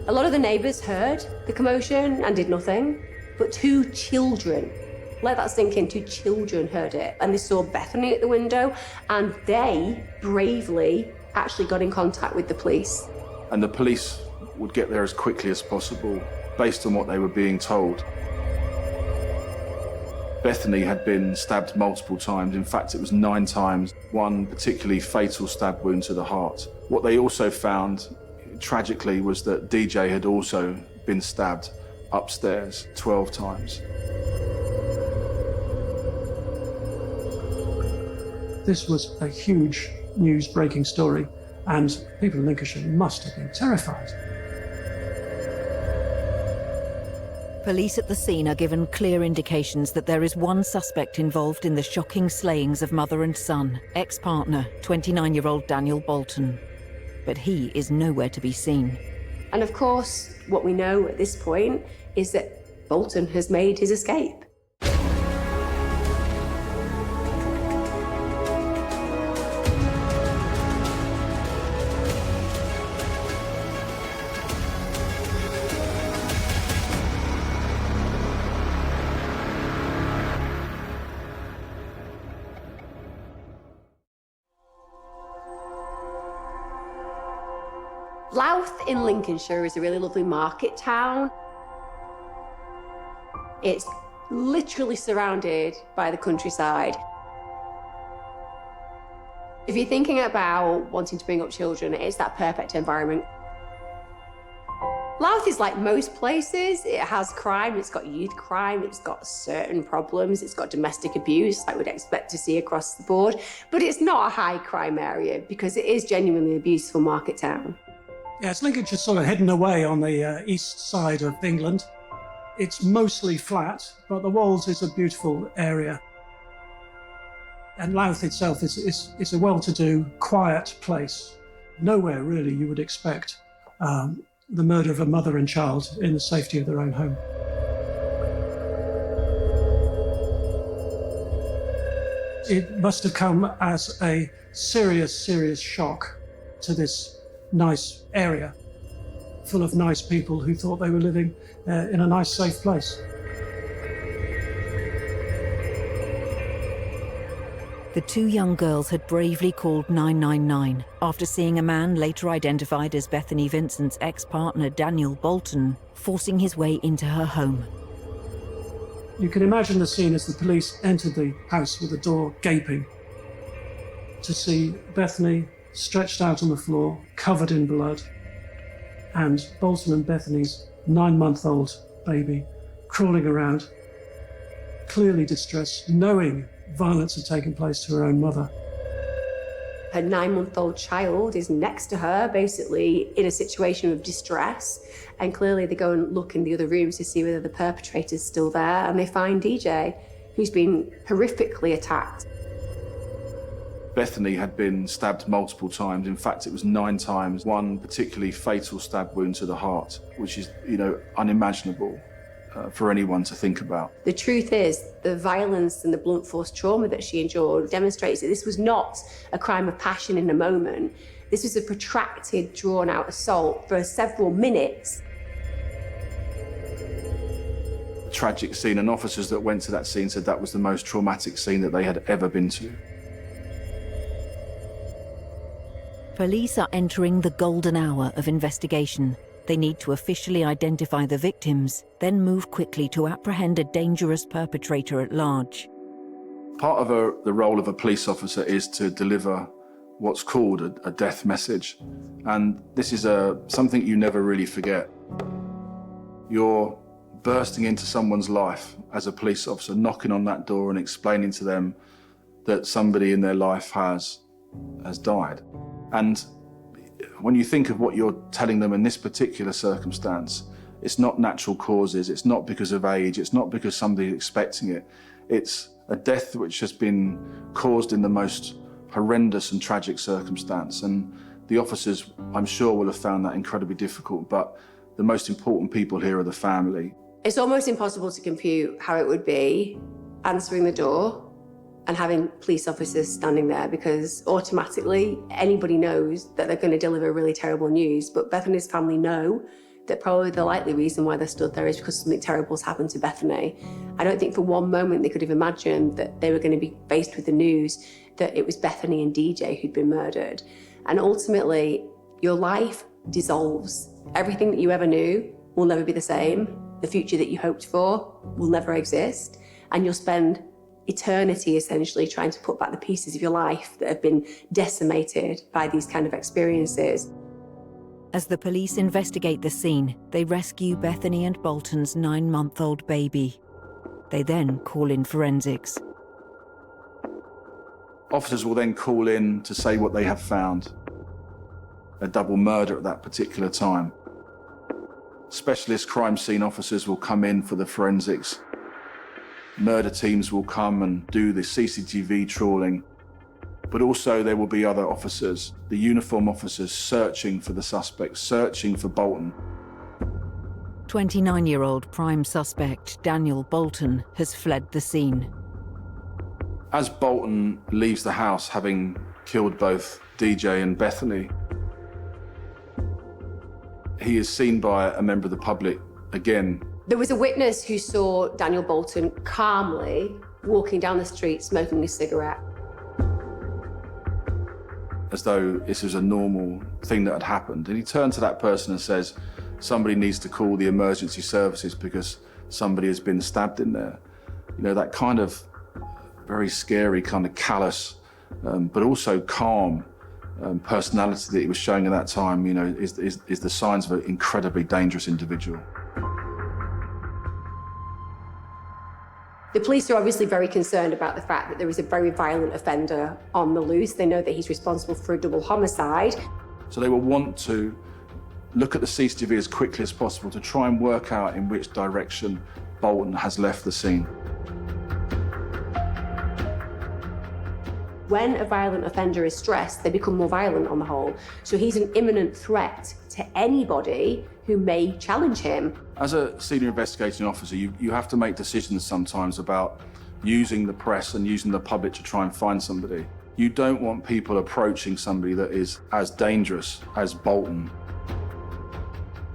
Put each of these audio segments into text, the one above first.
A lot of the neighbours heard the commotion and did nothing, but 2 children, let that sink in, 2 children heard it, and they saw Bethany at the window, and they bravely actually got in contact with the police. And the police would get there as quickly as possible, based on what they were being told. Bethany had been stabbed multiple times. In fact, it was 9 times, one particularly fatal stab wound to the heart. What they also found, tragically, was that DJ had also been stabbed upstairs 12 times. This was a huge news-breaking story, and people in Lincolnshire must have been terrified. Police at the scene are given clear indications that there is one suspect involved in the shocking slayings of mother and son, ex-partner, 29-year-old Daniel Bolton. But he is nowhere to be seen. And of course, what we know at this point is that Bolton has made his escape. Louth in Lincolnshire is a really lovely market town. It's literally surrounded by the countryside. If you're thinking about wanting to bring up children, it's that perfect environment. Louth is like most places. It has crime, it's got youth crime, it's got certain problems, it's got domestic abuse, like we'd expect to see across the board, but it's not a high crime area because it is genuinely a beautiful market town. Yes, Lincolnshire's sort of hidden away on the east side of England. It's mostly flat, but the Wolds is a beautiful area. And Louth itself is a well-to-do, quiet place. Nowhere really you would expect the murder of a mother and child in the safety of their own home. It must have come as a serious, serious shock to this nice area, full of nice people who thought they were living in a nice, safe place. The 2 young girls had bravely called 999 after seeing a man later identified as Bethany Vincent's ex-partner Daniel Bolton forcing his way into her home. You can imagine the scene as the police entered the house with the door gaping to see Bethany stretched out on the floor, covered in blood, and Bolton and Bethany's 9-month-old baby crawling around, clearly distressed, knowing violence had taken place to her own mother. Her 9-month-old child is next to her, basically in a situation of distress, and clearly they go and look in the other rooms to see whether the perpetrator's still there, and they find DJ, who's been horrifically attacked. Bethany had been stabbed multiple times. In fact, it was 9 times, one particularly fatal stab wound to the heart, which is, unimaginable for anyone to think about. The truth is, the violence and the blunt force trauma that she endured demonstrates that this was not a crime of passion in a moment. This was a protracted, drawn-out assault for several minutes. A tragic scene, and officers that went to that scene said that was the most traumatic scene that they had ever been to. Police are entering the golden hour of investigation. They need to officially identify the victims, then move quickly to apprehend a dangerous perpetrator at large. Part of the role of a police officer is to deliver what's called a death message. And this is something you never really forget. You're bursting into someone's life as a police officer, knocking on that door and explaining to them that somebody in their life has died. And when you think of what you're telling them in this particular circumstance, it's not natural causes, it's not because of age, it's not because somebody's expecting it. It's a death which has been caused in the most horrendous and tragic circumstance. And the officers, I'm sure, will have found that incredibly difficult, but the most important people here are the family. It's almost impossible to compute how it would be answering the door and having police officers standing there, because automatically anybody knows that they're going to deliver really terrible news. But Bethany's family know that probably the likely reason why they stood there is because something terrible's happened to Bethany. I don't think for one moment they could have imagined that they were going to be faced with the news that it was Bethany and DJ who'd been murdered. And ultimately, your life dissolves. Everything that you ever knew will never be the same. The future that you hoped for will never exist. And you'll spend eternity essentially trying to put back the pieces of your life that have been decimated by these kind of experiences. As the police investigate the scene, they rescue Bethany and Bolton's 9-month-old baby. They then call in forensics. Officers will then call in to say what they have found. A double murder at that particular time. Specialist crime scene officers will come in for the forensics. Murder teams will come and do the CCTV trawling. But also there will be other officers, the uniform officers, searching for the suspect, searching for Bolton. 29-year-old prime suspect Daniel Bolton has fled the scene. As Bolton leaves the house, having killed both DJ and Bethany, he is seen by a member of the public again. There was a witness who saw Daniel Bolton calmly walking down the street smoking a cigarette. As though this was a normal thing that had happened. And he turned to that person and says, somebody needs to call the emergency services because somebody has been stabbed in there. You know, that kind of very scary, kind of callous, but also calm personality that he was showing at that time, you know, is the signs of an incredibly dangerous individual. The police are obviously very concerned about the fact that there is a very violent offender on the loose. They know that he's responsible for a double homicide. So they will want to look at the CCTV as quickly as possible to try and work out in which direction Bolton has left the scene. When a violent offender is stressed, they become more violent on the whole. So he's an imminent threat to anybody who may challenge him. As a senior investigating officer, you have to make decisions sometimes about using the press and using the public to try and find somebody. You don't want people approaching somebody that is as dangerous as Bolton.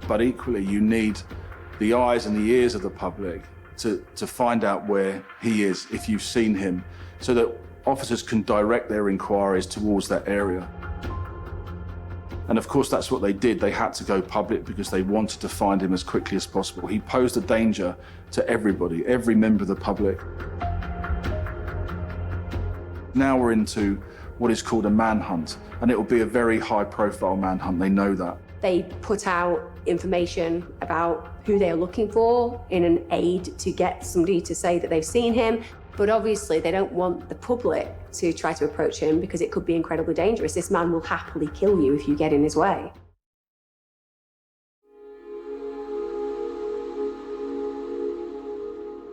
But equally, you need the eyes and the ears of the public to find out where he is, if you've seen him, so that officers can direct their inquiries towards that area. And of course, that's what they did. They had to go public because they wanted to find him as quickly as possible. He posed a danger to everybody, every member of the public. Now we're into what is called a manhunt, and it will be a very high-profile manhunt. They know that. They put out information about who they are looking for in an aid to get somebody to say that they've seen him. But obviously, they don't want the public to try to approach him because it could be incredibly dangerous. This man will happily kill you if you get in his way.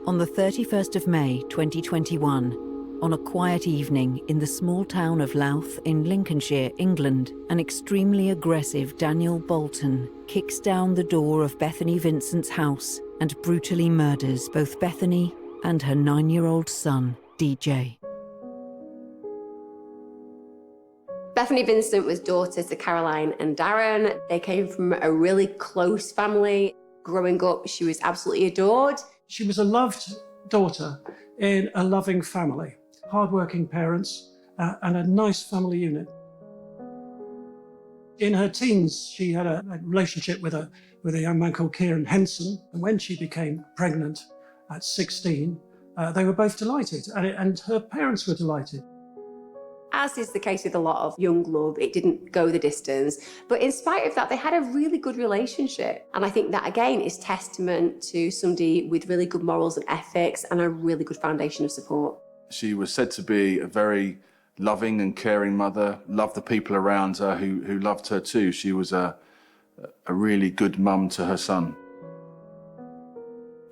On the 31st of May 2021, on a quiet evening in the small town of Louth in Lincolnshire, England, an extremely aggressive Daniel Bolton kicks down the door of Bethany Vincent's house and brutally murders both Bethany and her 9-year-old son, DJ. Bethany Vincent was daughter to Caroline and Darren. They came from a really close family. Growing up, she was absolutely adored. She was a loved daughter in a loving family, hardworking parents, and a nice family unit. In her teens, she had a relationship with a young man called Kieran Henson, and when she became pregnant at 16, they were both delighted, and her parents were delighted. As is the case with a lot of young love, it didn't go the distance. But in spite of that, they had a really good relationship. And I think that, again, is testament to somebody with really good morals and ethics and a really good foundation of support. She was said to be a very loving and caring mother, loved the people around her who loved her too. She was a really good mum to her son.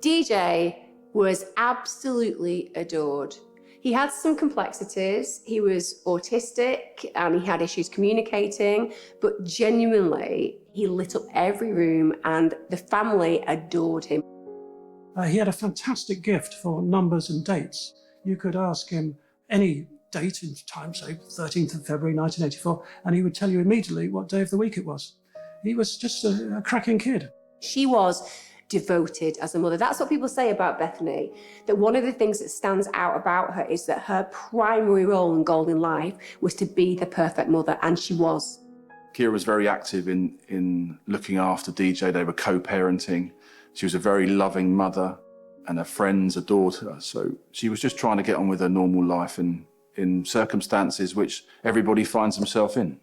DJ was absolutely adored. He had some complexities. He was autistic and he had issues communicating, but genuinely, he lit up every room and the family adored him. He had a fantastic gift for numbers and dates. You could ask him any date in time, say 13th of February 1984, and he would tell you immediately what day of the week it was. He was just a cracking kid. She was devoted as a mother. That's what people say about Bethany, that one of the things that stands out about her is that her primary role and goal in life was to be the perfect mother, and she was. Kira was very active in looking after DJ. They were co-parenting. She was a very loving mother, and her friends adored her. So she was just trying to get on with her normal life in circumstances which everybody finds themselves in.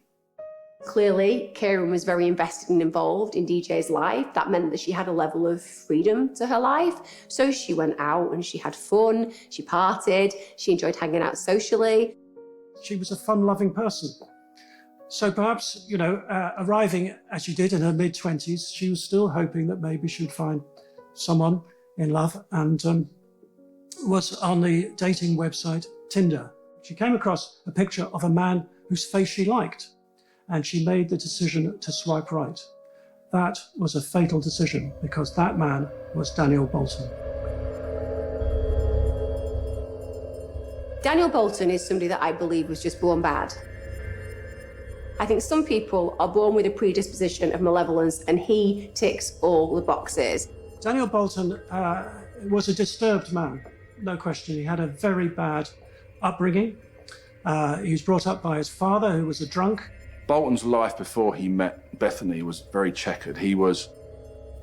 Clearly, Kieran was very invested and involved in DJ's life. That meant that she had a level of freedom to her life. So she went out and she had fun, she partied, she enjoyed hanging out socially. She was a fun-loving person. So perhaps, arriving as she did in her mid-20s, she was still hoping that maybe she'd find someone in love, and was on the dating website Tinder. She came across a picture of a man whose face she liked, and she made the decision to swipe right. That was a fatal decision, because that man was Daniel Bolton. Daniel Bolton is somebody that I believe was just born bad. I think some people are born with a predisposition of malevolence, and he ticks all the boxes. Daniel Bolton was a disturbed man, no question. He had a very bad upbringing. He was brought up by his father, who was a drunk. Bolton's life before he met Bethany was very checkered. He was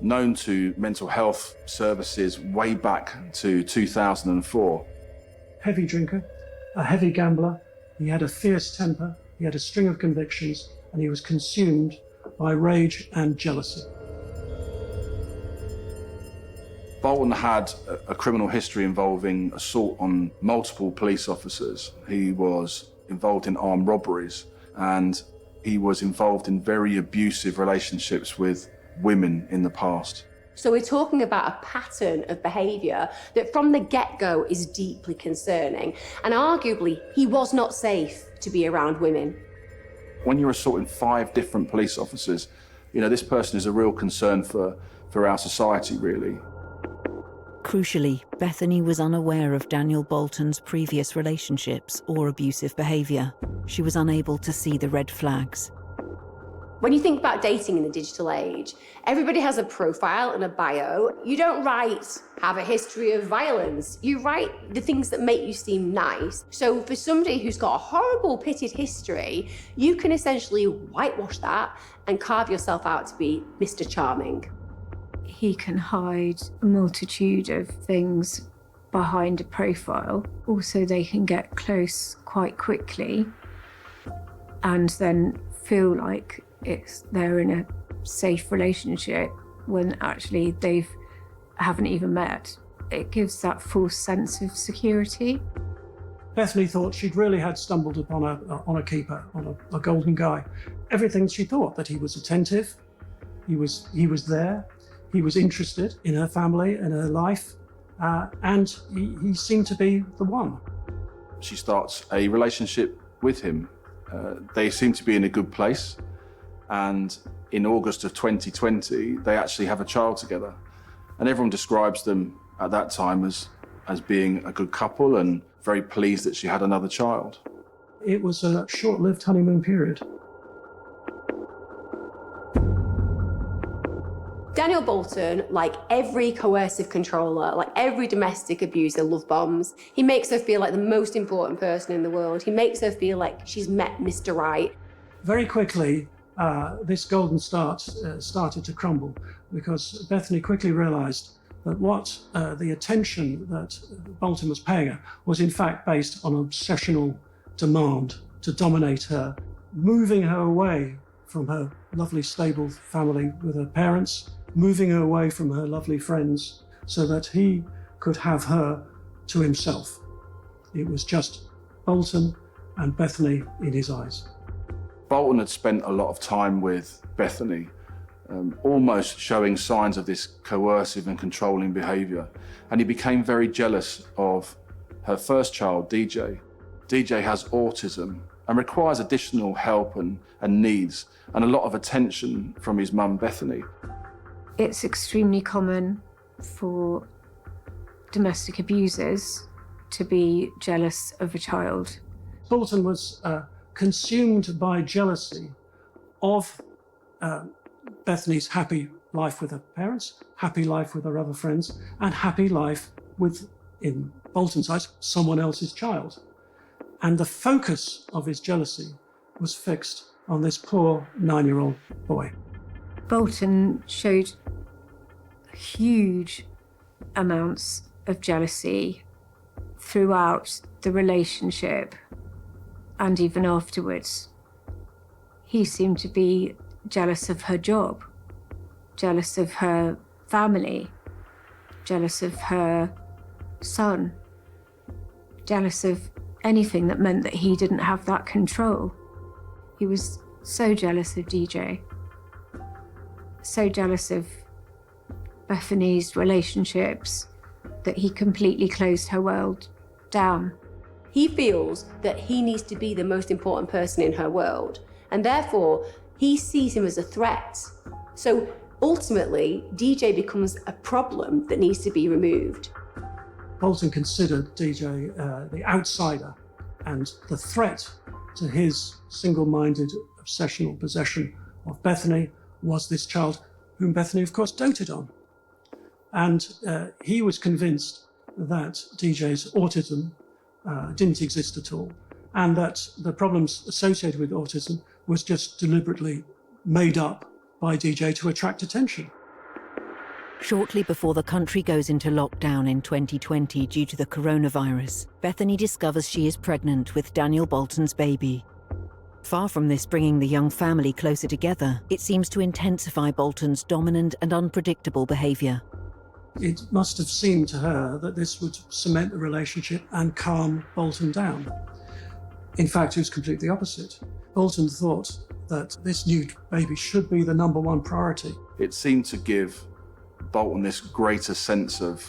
known to mental health services way back to 2004. Heavy drinker, a heavy gambler. He had a fierce temper. He had a string of convictions, and he was consumed by rage and jealousy. Bolton had a criminal history involving assault on multiple police officers. He was involved in armed robberies, and he was involved in very abusive relationships with women in the past. So we're talking about a pattern of behaviour that from the get-go is deeply concerning. And arguably, he was not safe to be around women. When you're assaulting 5 different police officers, this person is a real concern for our society, really. Crucially, Bethany was unaware of Daniel Bolton's previous relationships or abusive behaviour. She was unable to see the red flags. When you think about dating in the digital age, everybody has a profile and a bio. You don't write, have a history of violence. You write the things that make you seem nice. So for somebody who's got a horrible pitted history, you can essentially whitewash that and carve yourself out to be Mr. Charming. He can hide a multitude of things behind a profile. Also, they can get close quite quickly and then feel like they're in a safe relationship when actually they haven't even met. It gives that false sense of security. Bethany thought she'd really had stumbled upon a keeper, on a golden guy. Everything she thought, that he was attentive, he was there, he was interested in her family and her life, and he seemed to be the one. She starts a relationship with him. They seem to be in a good place. And in August of 2020, they actually have a child together. And everyone describes them at that time as being a good couple and very pleased that she had another child. It was a short-lived honeymoon period. Daniel Bolton, like every coercive controller, like every domestic abuser, love bombs. He makes her feel like the most important person in the world. He makes her feel like she's met Mr. Right. Very quickly, this golden start started to crumble, because Bethany quickly realised that what the attention that Bolton was paying her was in fact based on obsessional demand to dominate her, moving her away from her lovely stable family with her parents, moving her away from her lovely friends so that he could have her to himself. It was just Bolton and Bethany in his eyes. Bolton had spent a lot of time with Bethany, almost showing signs of this coercive and controlling behaviour. And he became very jealous of her first child, DJ. DJ has autism and requires additional help and needs, and a lot of attention from his mum, Bethany. It's extremely common for domestic abusers to be jealous of a child. Bolton was consumed by jealousy of Bethany's happy life with her parents, happy life with her other friends, and happy life with, in Bolton's eyes, someone else's child. And the focus of his jealousy was fixed on this poor 9-year-old boy. Bolton showed huge amounts of jealousy throughout the relationship and even afterwards. He seemed to be jealous of her job, jealous of her family, jealous of her son, jealous of anything that meant that he didn't have that control. He was so jealous of DJ, so jealous of Bethany's relationships that he completely closed her world down. He feels that he needs to be the most important person in her world, and therefore he sees him as a threat. So ultimately, DJ becomes a problem that needs to be removed. Bolton considered DJ the outsider and the threat to his single-minded obsessional possession of Bethany was this child whom Bethany, of course, doted on. And he was convinced that DJ's autism didn't exist at all, and that the problems associated with autism was just deliberately made up by DJ to attract attention. Shortly before the country goes into lockdown in 2020 due to the coronavirus, Bethany discovers she is pregnant with Daniel Bolton's baby. Far from this bringing the young family closer together, it seems to intensify Bolton's dominant and unpredictable behaviour. It must have seemed to her that this would cement the relationship and calm Bolton down. In fact, it was completely opposite. Bolton thought that this new baby should be the number one priority. It seemed to give Bolton this greater sense of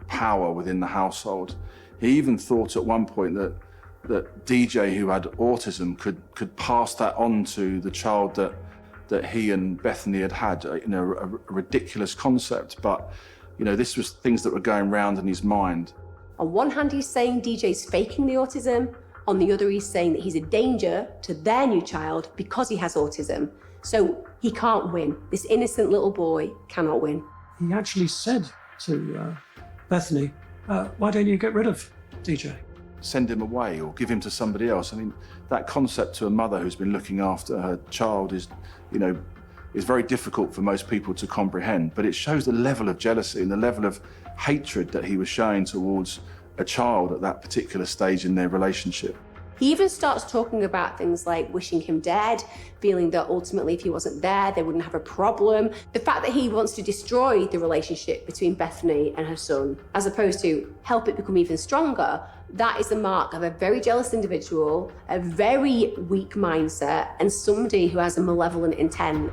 power within the household. He even thought at one point that DJ, who had autism, could pass that on to the child that he and Bethany had. A ridiculous concept, but this was things that were going round in his mind. On one hand, he's saying DJ's faking the autism. On the other, he's saying that he's a danger to their new child because he has autism. So he can't win. This innocent little boy cannot win. He actually said to Bethany, why don't you get rid of DJ? Send him away or give him to somebody else. I mean, that concept to a mother who's been looking after her child is very difficult for most people to comprehend, but it shows the level of jealousy and the level of hatred that he was showing towards a child at that particular stage in their relationship. He even starts talking about things like wishing him dead, feeling that ultimately if he wasn't there, they wouldn't have a problem. The fact that he wants to destroy the relationship between Bethany and her son, as opposed to help it become even stronger, that is the mark of a very jealous individual, a very weak mindset, and somebody who has a malevolent intent.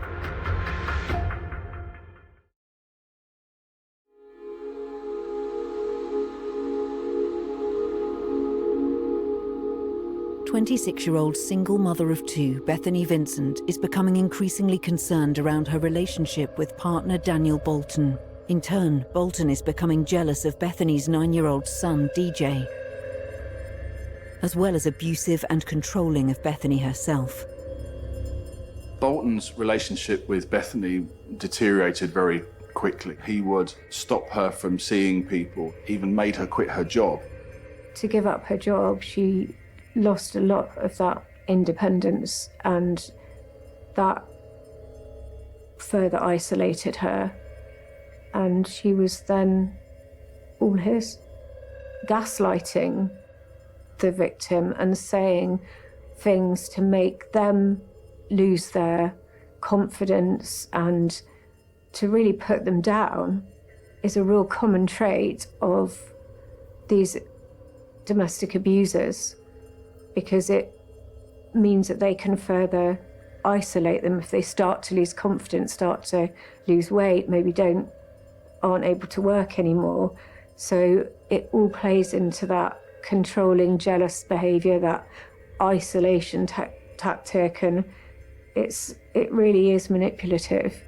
The 26-year-old single mother of two, Bethany Vincent, is becoming increasingly concerned around her relationship with partner Daniel Bolton. In turn, Bolton is becoming jealous of Bethany's 9-year-old son, DJ, as well as abusive and controlling of Bethany herself. Bolton's relationship with Bethany deteriorated very quickly. He would stop her from seeing people, even made her quit her job. To give up her job, she lost a lot of that independence, and that further isolated her, and she was then all his. Gaslighting the victim and saying things to make them lose their confidence and to really put them down is a real common trait of these domestic abusers, because it means that they can further isolate them if they start to lose confidence, start to lose weight, maybe aren't able to work anymore. So it all plays into that controlling, jealous behaviour, that isolation tactic, and it really is manipulative.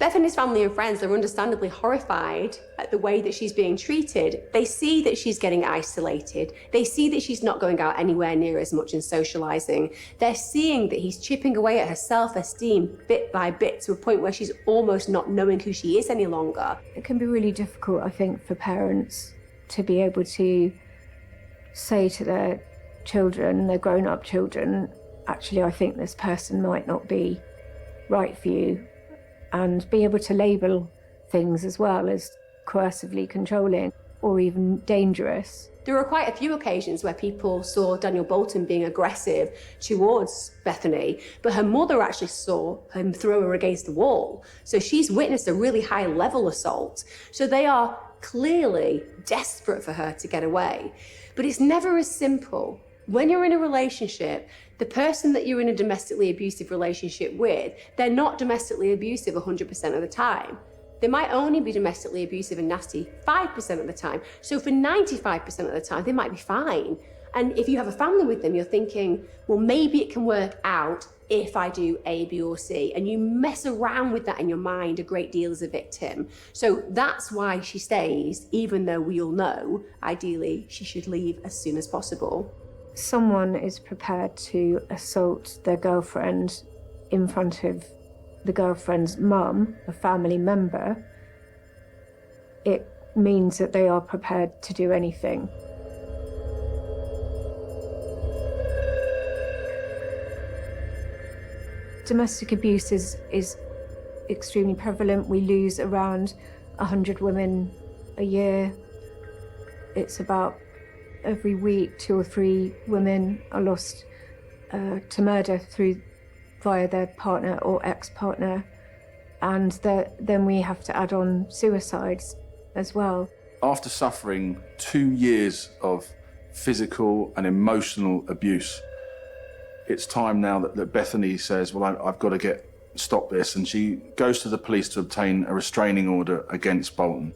Bethany's family and friends are understandably horrified at the way that she's being treated. They see that she's getting isolated. They see that she's not going out anywhere near as much and socializing. They're seeing that he's chipping away at her self-esteem bit by bit to a point where she's almost not knowing who she is any longer. It can be really difficult, I think, for parents to be able to say to their children, their grown-up children, actually, I think this person might not be right for you, and be able to label things as well as coercively controlling or even dangerous. There were quite a few occasions where people saw Daniel Bolton being aggressive towards Bethany, but her mother actually saw him throw her against the wall. So she's witnessed a really high-level assault. So they are clearly desperate for her to get away. But it's never as simple. When you're in a relationship, the person that you're in a domestically abusive relationship with, they're not domestically abusive 100% of the time. They might only be domestically abusive and nasty 5% of the time. So for 95% of the time, they might be fine. And if you have a family with them, you're thinking, well, maybe it can work out if I do A, B, or C. And you mess around with that in your mind a great deal as a victim. So that's why she stays, even though we all know, ideally, she should leave as soon as possible. Someone is prepared to assault their girlfriend in front of the girlfriend's mum, a family member, it means that they are prepared to do anything. Domestic abuse is extremely prevalent. We lose around 100 women a year. It's about every week 2 or 3 women are lost to murder via their partner or ex-partner, and then we have to add on suicides as well. After suffering 2 years of physical and emotional abuse, it's time now that Bethany says, well, I've got to stop this, and she goes to the police to obtain a restraining order against Bolton.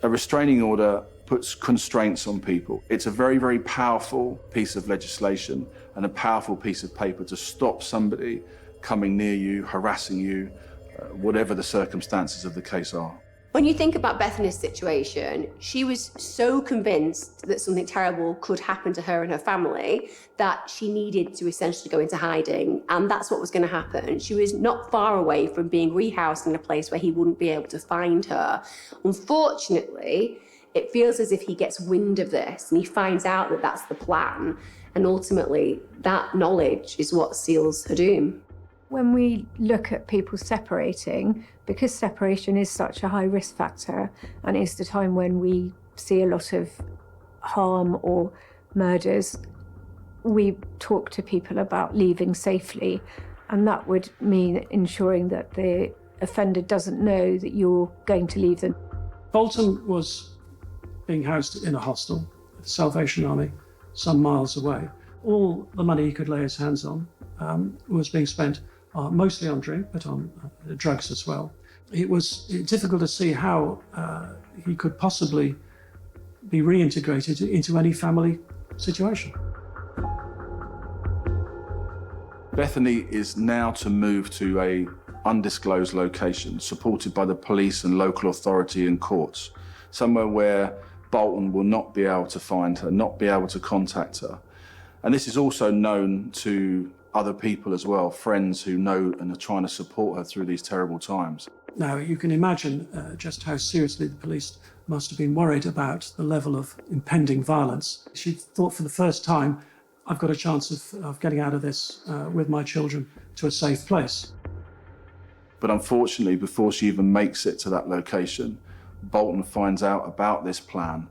A restraining order puts constraints on people. It's a very, very powerful piece of legislation and a powerful piece of paper to stop somebody coming near you, harassing you, whatever the circumstances of the case are. When you think about Bethany's situation, she was so convinced that something terrible could happen to her and her family that she needed to essentially go into hiding, and that's what was going to happen. She was not far away from being rehoused in a place where he wouldn't be able to find her. Unfortunately, it feels as if he gets wind of this and he finds out that that's the plan, and ultimately that knowledge is what seals her doom. When we look at people separating, because separation is such a high risk factor and is the time when we see a lot of harm or murders, we talk to people about leaving safely, and that would mean ensuring that the offender doesn't know that you're going to leave them. Bolton was being housed in a hostel at the Salvation Army, some miles away. All the money he could lay his hands on was being spent mostly on drink, but on drugs as well. It was difficult to see how he could possibly be reintegrated into any family situation. Bethany is now to move to a undisclosed location, supported by the police and local authority and courts, somewhere where Bolton will not be able to find her, not be able to contact her. And this is also known to other people as well, friends who know and are trying to support her through these terrible times. Now, you can imagine just how seriously the police must have been worried about the level of impending violence. She thought for the first time, I've got a chance of getting out of this with my children to a safe place. But unfortunately, before she even makes it to that location, Bolton finds out about this plan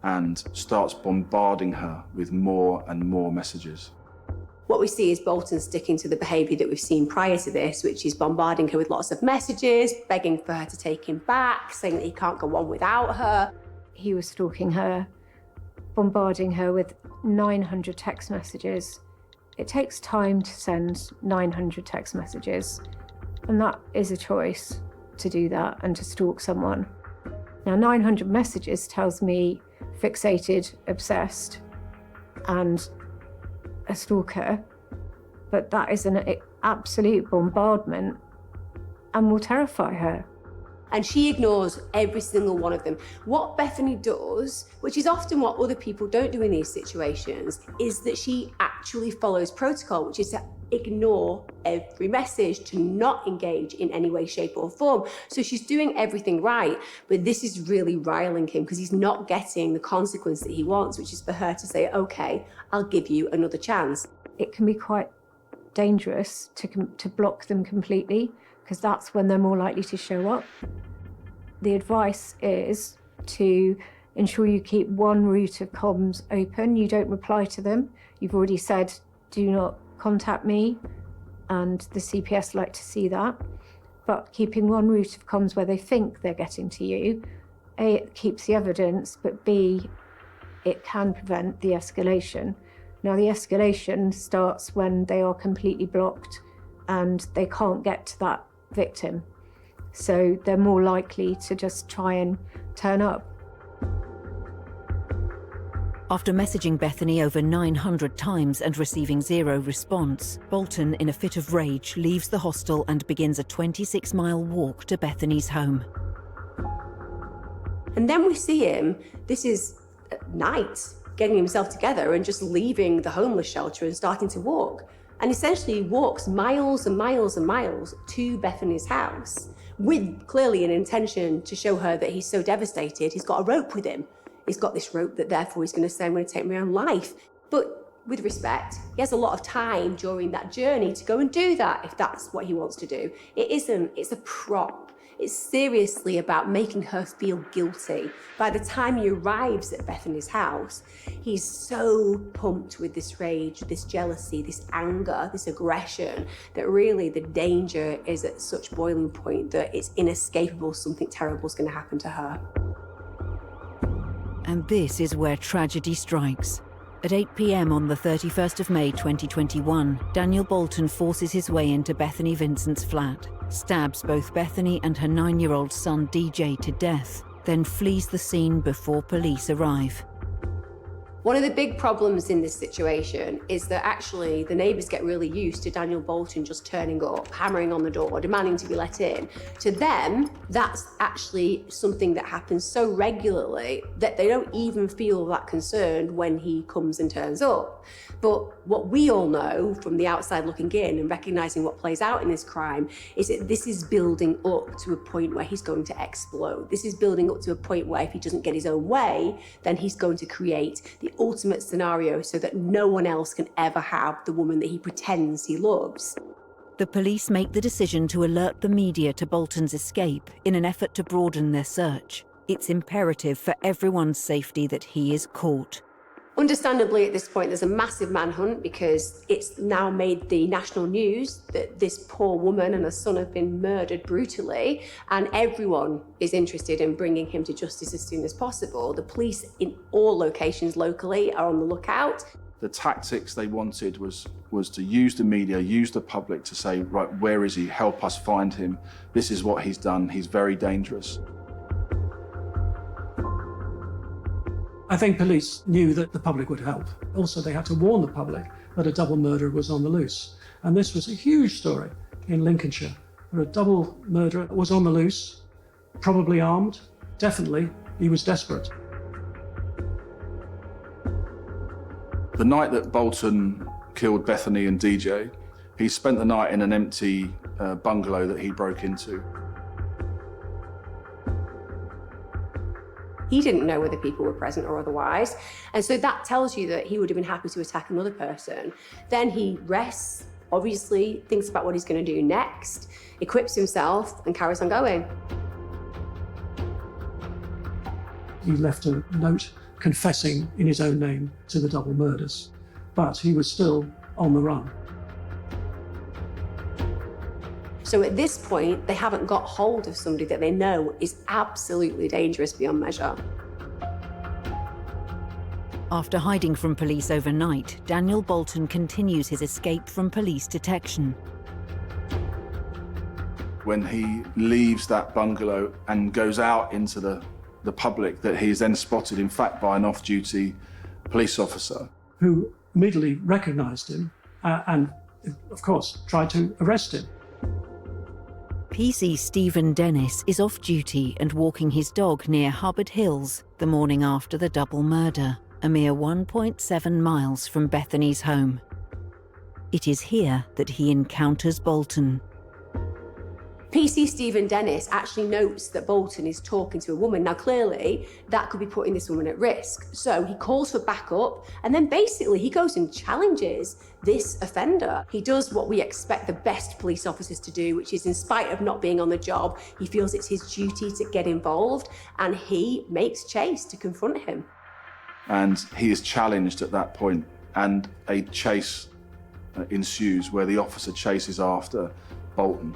and starts bombarding her with more and more messages. What we see is Bolton sticking to the behaviour that we've seen prior to this, which is bombarding her with lots of messages, begging for her to take him back, saying that he can't go on without her. He was stalking her, bombarding her with 900 text messages. It takes time to send 900 text messages, and that is a choice to do that and to stalk someone. Now, 900 messages tells me fixated, obsessed, and a stalker, but that is an absolute bombardment and will terrify her. And she ignores every single one of them. What Bethany does, which is often what other people don't do in these situations, is that she actually follows protocol, which is to ignore every message, to not engage in any way, shape or form. So she's doing everything right, but this is really riling him because he's not getting the consequence that he wants, which is for her to say, okay, I'll give you another chance. It can be quite dangerous to block them completely, because that's when they're more likely to show up. The advice is to ensure you keep one route of comms open. You don't reply to them. You've already said, do not contact me, and the CPS like to see that. But keeping one route of comms where they think they're getting to you, A, it keeps the evidence, but B, it can prevent the escalation. Now, the escalation starts when they are completely blocked and they can't get to that victim. So they're more likely to just try and turn up. After messaging Bethany over 900 times and receiving zero response, Bolton, in a fit of rage, leaves the hostel and begins a 26-mile walk to Bethany's home. And then we see him, this is at night, getting himself together and just leaving the homeless shelter and starting to walk. And essentially walks miles and miles and miles to Bethany's house with clearly an intention to show her that he's so devastated, he's got a rope with him. He's got this rope that therefore he's going to say, I'm going to take my own life. But with respect, he has a lot of time during that journey to go and do that if that's what he wants to do. It isn't, it's a prop. It's seriously about making her feel guilty. By the time he arrives at Bethany's house, he's so pumped with this rage, this jealousy, this anger, this aggression, that really the danger is at such boiling point that it's inescapable. Something terrible is going to happen to her. And this is where tragedy strikes. At 8 p.m. on the 31st of May 2021, Daniel Bolton forces his way into Bethany Vincent's flat, stabs both Bethany and her 9-year-old son DJ to death, then flees the scene before police arrive. One of the big problems in this situation is that actually the neighbours get really used to Daniel Bolton just turning up, hammering on the door, demanding to be let in. To them, that's actually something that happens so regularly that they don't even feel that concerned when he comes and turns up. But what we all know from the outside looking in and recognising what plays out in this crime is that this is building up to a point where he's going to explode. This is building up to a point where if he doesn't get his own way, then he's going to create the ultimate scenario so that no one else can ever have the woman that he pretends he loves. The police make the decision to alert the media to Bolton's escape in an effort to broaden their search. It's imperative for everyone's safety that he is caught. Understandably, at this point, there's a massive manhunt because it's now made the national news that this poor woman and her son have been murdered brutally, and everyone is interested in bringing him to justice as soon as possible. The police in all locations locally are on the lookout. The tactics they wanted was to use the media, use the public to say, right, where is he? Help us find him. This is what he's done. He's very dangerous. I think police knew that the public would help. Also, they had to warn the public that a double murderer was on the loose. And this was a huge story in Lincolnshire, where a double murderer was on the loose, probably armed. Definitely, he was desperate. The night that Bolton killed Bethany and DJ, he spent the night in an empty bungalow that he broke into. He didn't know whether people were present or otherwise. And so that tells you that he would have been happy to attack another person. Then he rests, obviously, thinks about what he's going to do next, equips himself and carries on going. He left a note confessing in his own name to the double murders, but he was still on the run. So at this point, they haven't got hold of somebody that they know is absolutely dangerous beyond measure. After hiding from police overnight, Daniel Bolton continues his escape from police detection. When he leaves that bungalow and goes out into the public, that he is then spotted, in fact, by an off-duty police officer. Who immediately recognised him and, of course, tried to arrest him. PC Stephen Dennis is off duty and walking his dog near Hubbard Hills the morning after the double murder, a mere 1.7 miles from Bethany's home. It is here that he encounters Bolton. PC Stephen Dennis actually notes that Bolton is talking to a woman. Now, clearly, that could be putting this woman at risk. So he calls for backup, and then basically he goes and challenges this offender. He does what we expect the best police officers to do, which is, in spite of not being on the job, he feels it's his duty to get involved, and he makes chase to confront him. And he is challenged at that point, and a chase ensues where the officer chases after Bolton.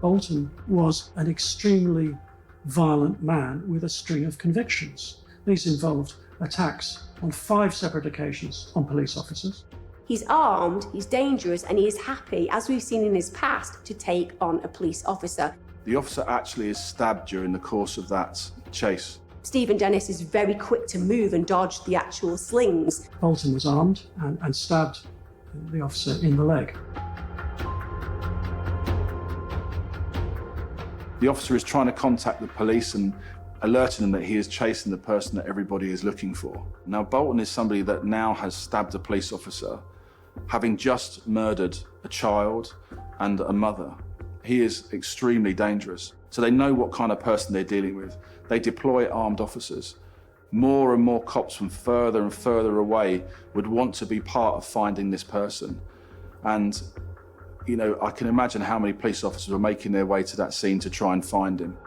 Bolton was an extremely violent man with a string of convictions. These involved attacks on 5 separate occasions on police officers. He's armed, he's dangerous, and he is happy, as we've seen in his past, to take on a police officer. The officer actually is stabbed during the course of that chase. Stephen Dennis is very quick to move and dodge the actual slings. Bolton was armed and stabbed the officer in the leg. The officer is trying to contact the police and alerting them that he is chasing the person that everybody is looking for. Now, Bolton is somebody that now has stabbed a police officer, having just murdered a child and a mother. He is extremely dangerous. So they know what kind of person they're dealing with. They deploy armed officers. More and more cops from further and further away would want to be part of finding this person. And you know, I can imagine how many police officers were making their way to that scene to try and find him.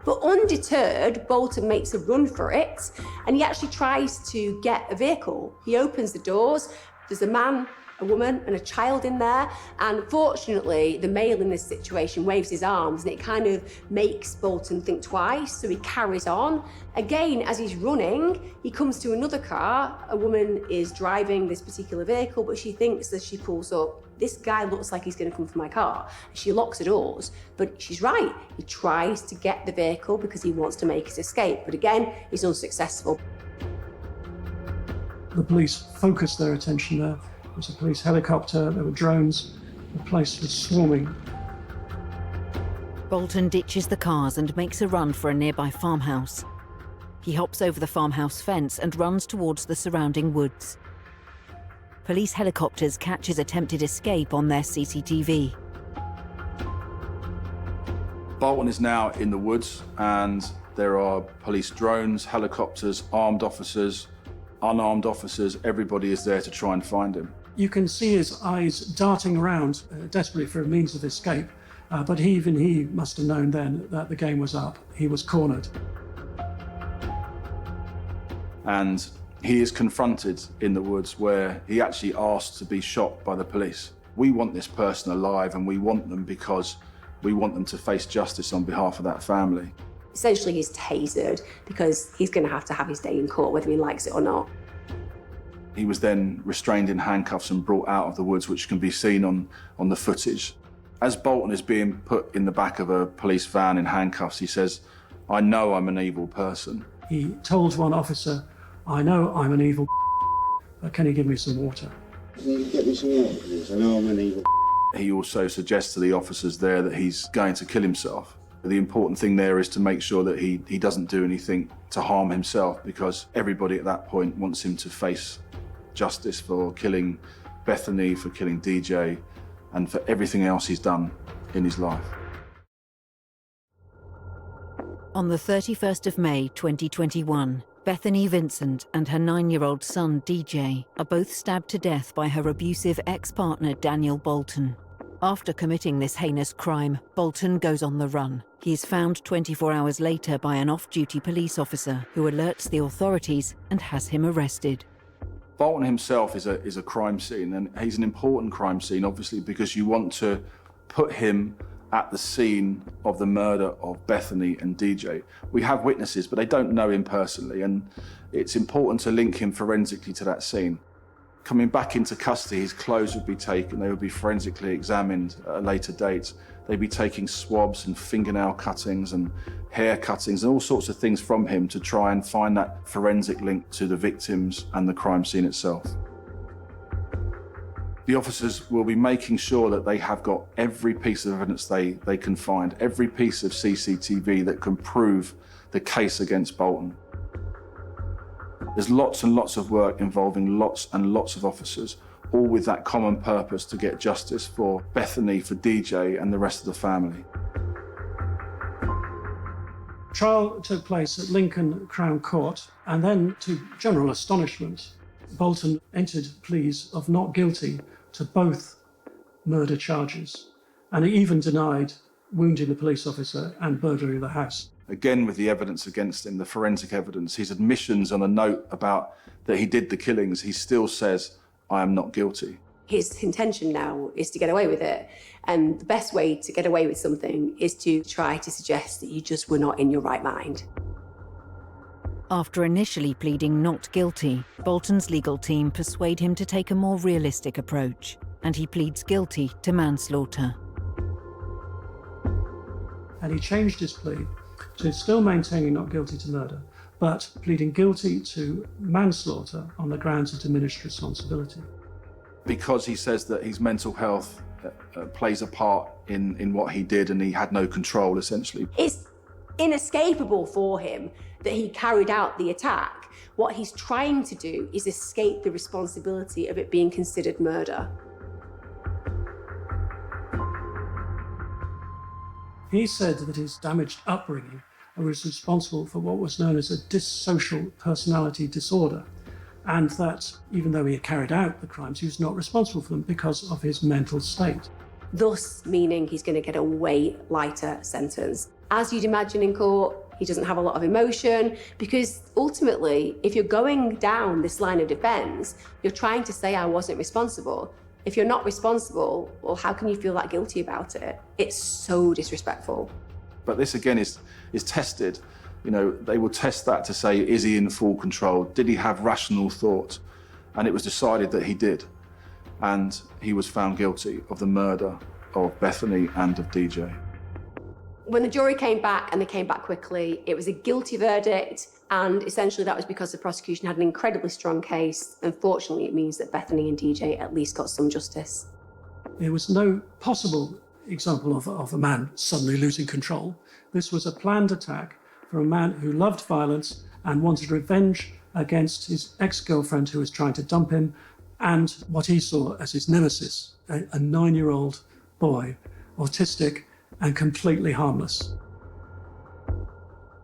But undeterred, Bolton makes a run for it, and he actually tries to get a vehicle. He opens the doors, there's a man, a woman, and a child in there, and fortunately, the male in this situation waves his arms, and it kind of makes Bolton think twice, so he carries on. Again, as he's running, he comes to another car. A woman is driving this particular vehicle, but she thinks as she pulls up, this guy looks like he's going to come for my car. She locks the doors, but she's right. He tries to get the vehicle because he wants to make his escape, but again, he's unsuccessful. The police focused their attention there. There was a police helicopter, there were drones, the place was swarming. Bolton ditches the cars and makes a run for a nearby farmhouse. He hops over the farmhouse fence and runs towards the surrounding woods. Police helicopters catch his attempted escape on their CCTV. Bolton is now in the woods, and there are police drones, helicopters, armed officers, unarmed officers. Everybody is there to try and find him. You can see his eyes darting around, desperately for a means of escape, but even he must have known then that the game was up. He was cornered. And he is confronted in the woods where he actually asked to be shot by the police. We want this person alive, and we want them because we want them to face justice on behalf of that family. Essentially, he's tasered because he's going to have his day in court, whether he likes it or not. He was then restrained in handcuffs and brought out of the woods, which can be seen on the footage. As Bolton is being put in the back of a police van in handcuffs, he says, "I know I'm an evil person." He told one officer, "I know I'm an evil but can you give me some water?" Can you get me some water, please? I know I'm an evil. He also suggests to the officers there that he's going to kill himself. The important thing there is to make sure that he doesn't do anything to harm himself, because everybody at that point wants him to face justice for killing Bethany, for killing DJ, and for everything else he's done in his life. On the 31st of May 2021, Bethany Vincent and her 9-year-old son DJ are both stabbed to death by her abusive ex-partner Daniel Bolton. After committing this heinous crime, Bolton goes on the run. He is found 24 hours later by an off-duty police officer who alerts the authorities and has him arrested. Bolton himself is a crime scene, and he's an important crime scene, obviously, because you want to put him at the scene of the murder of Bethany and DJ. We have witnesses, but they don't know him personally, and it's important to link him forensically to that scene. Coming back into custody, his clothes would be taken, they would be forensically examined at a later date. They'd be taking swabs and fingernail cuttings and hair cuttings and all sorts of things from him to try and find that forensic link to the victims and the crime scene itself. The officers will be making sure that they have got every piece of evidence they can find, every piece of CCTV that can prove the case against Bolton. There's lots and lots of work involving lots and lots of officers, all with that common purpose to get justice for Bethany, for DJ and the rest of the family. Trial took place at Lincoln Crown Court, and then, to general astonishment, Bolton entered pleas of not guilty to both murder charges, and he even denied wounding the police officer and burglary of the house. Again, with the evidence against him, the forensic evidence, his admissions on a note about that he did the killings, he still says, I am not guilty. His intention now is to get away with it. And the best way to get away with something is to try to suggest that you just were not in your right mind. After initially pleading not guilty, Bolton's legal team persuade him to take a more realistic approach, and he pleads guilty to manslaughter. And he changed his plea to still maintaining not guilty to murder, but pleading guilty to manslaughter on the grounds of diminished responsibility. Because he says that his mental health plays a part in what he did and he had no control, essentially. It's inescapable for him that he carried out the attack. What he's trying to do is escape the responsibility of it being considered murder. He said that his damaged upbringing was responsible for what was known as a dissocial personality disorder, and that even though he had carried out the crimes, he was not responsible for them because of his mental state. Thus meaning he's going to get a way lighter sentence. As you'd imagine in court, he doesn't have a lot of emotion, because ultimately, if you're going down this line of defense, you're trying to say I wasn't responsible. If you're not responsible, well, how can you feel that guilty about it? It's so disrespectful. But this again is tested. You know, they will test that to say, is he in full control? Did he have rational thought? And it was decided that he did. And he was found guilty of the murder of Bethany and of DJ. When the jury came back, and they came back quickly, it was a guilty verdict, and essentially that was because the prosecution had an incredibly strong case. Unfortunately, it means that Bethany and DJ at least got some justice. There was no possible example of a man suddenly losing control. This was a planned attack for a man who loved violence and wanted revenge against his ex-girlfriend who was trying to dump him, and what he saw as his nemesis, a 9-year-old boy, autistic and completely harmless.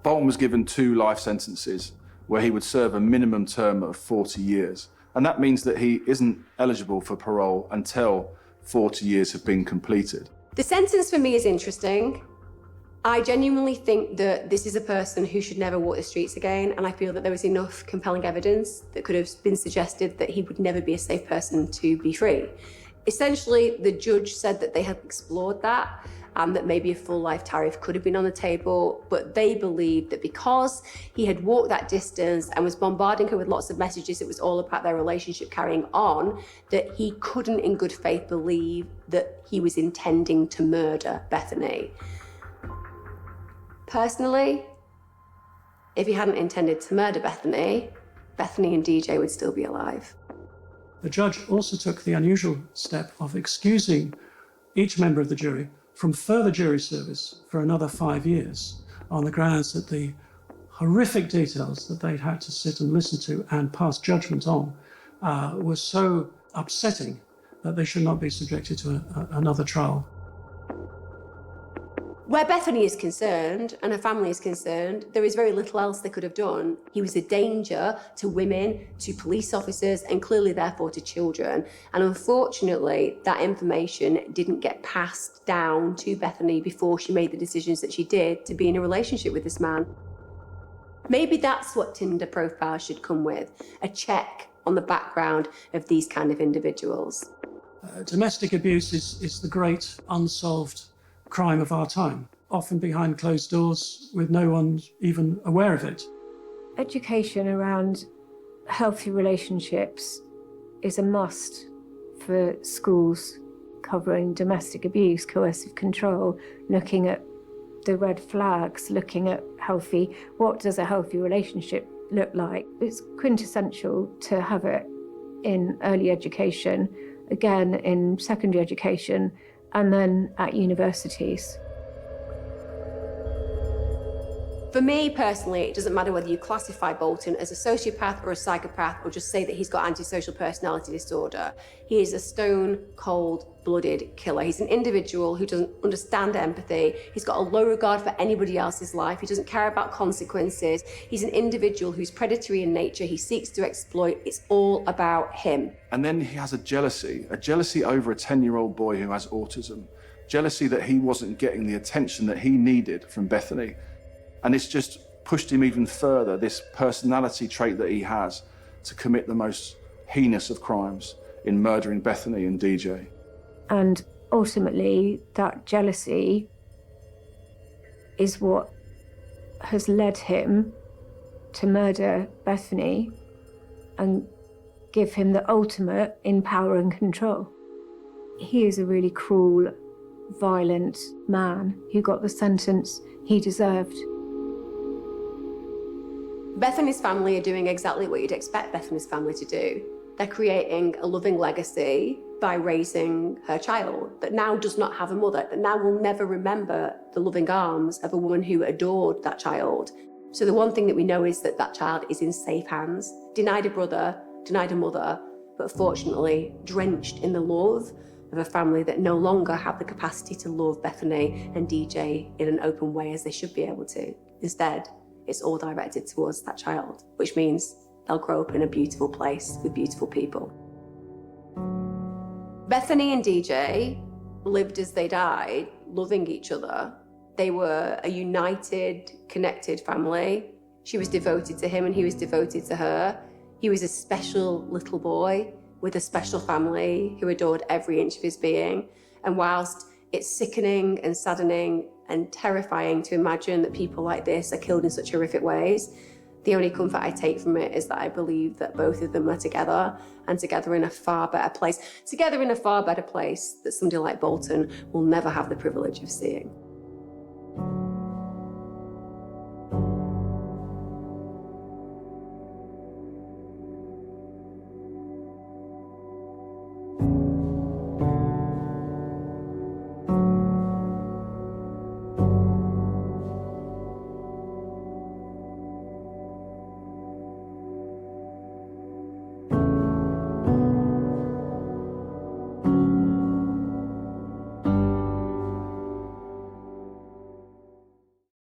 Bolton was given 2 life sentences where he would serve a minimum term of 40 years. And that means that he isn't eligible for parole until 40 years have been completed. The sentence for me is interesting. I genuinely think that this is a person who should never walk the streets again, and I feel that there was enough compelling evidence that could have been suggested that he would never be a safe person to be free. Essentially, the judge said that they had explored that, and that maybe a full life tariff could have been on the table, but they believed that because he had walked that distance and was bombarding her with lots of messages, it was all about their relationship carrying on, that he couldn't in good faith believe that he was intending to murder Bethany. Personally, if he hadn't intended to murder Bethany, Bethany and DJ would still be alive. The judge also took the unusual step of excusing each member of the jury from further jury service for another 5 years on the grounds that the horrific details that they'd had to sit and listen to and pass judgment on were so upsetting that they should not be subjected to another trial. Where Bethany is concerned, and her family is concerned, there is very little else they could have done. He was a danger to women, to police officers, and clearly therefore to children. And unfortunately, that information didn't get passed down to Bethany before she made the decisions that she did to be in a relationship with this man. Maybe that's what Tinder profiles should come with, a check on the background of these kind of individuals. Domestic abuse is the great unsolved crime of our time, often behind closed doors with no one even aware of it. Education around healthy relationships is a must for schools covering domestic abuse, coercive control, looking at the red flags, looking at what does a healthy relationship look like? It's quintessential to have it in early education again in secondary education, and then at universities. For me personally, it doesn't matter whether you classify Bolton as a sociopath or a psychopath or just say that he's got antisocial personality disorder. He is a stone cold-blooded killer. He's an individual who doesn't understand empathy. He's got a low regard for anybody else's life. He doesn't care about consequences. He's an individual who's predatory in nature. He seeks to exploit. It's all about him. And then he has a jealousy over a 10-year-old boy who has autism. Jealousy that he wasn't getting the attention that he needed from Bethany. And it's just pushed him even further, this personality trait that he has, to commit the most heinous of crimes in murdering Bethany and DJ. And ultimately, that jealousy is what has led him to murder Bethany and give him the ultimate in power and control. He is a really cruel, violent man who got the sentence he deserved. Bethany's family are doing exactly what you'd expect Bethany's family to do. They're creating a loving legacy by raising her child that now does not have a mother, that now will never remember the loving arms of a woman who adored that child. So the one thing that we know is that that child is in safe hands, denied a brother, denied a mother, but fortunately drenched in the love of a family that no longer have the capacity to love Bethany and DJ in an open way as they should be able to. Instead, it's all directed towards that child, which means they'll grow up in a beautiful place with beautiful people. Bethany and DJ lived as they died, loving each other. They were a united, connected family. She was devoted to him and he was devoted to her. He was a special little boy with a special family who adored every inch of his being. And whilst it's sickening and saddening and terrifying to imagine that people like this are killed in such horrific ways, the only comfort I take from it is that I believe that both of them are together and together in a far better place. Together in a far better place that somebody like Bolton will never have the privilege of seeing.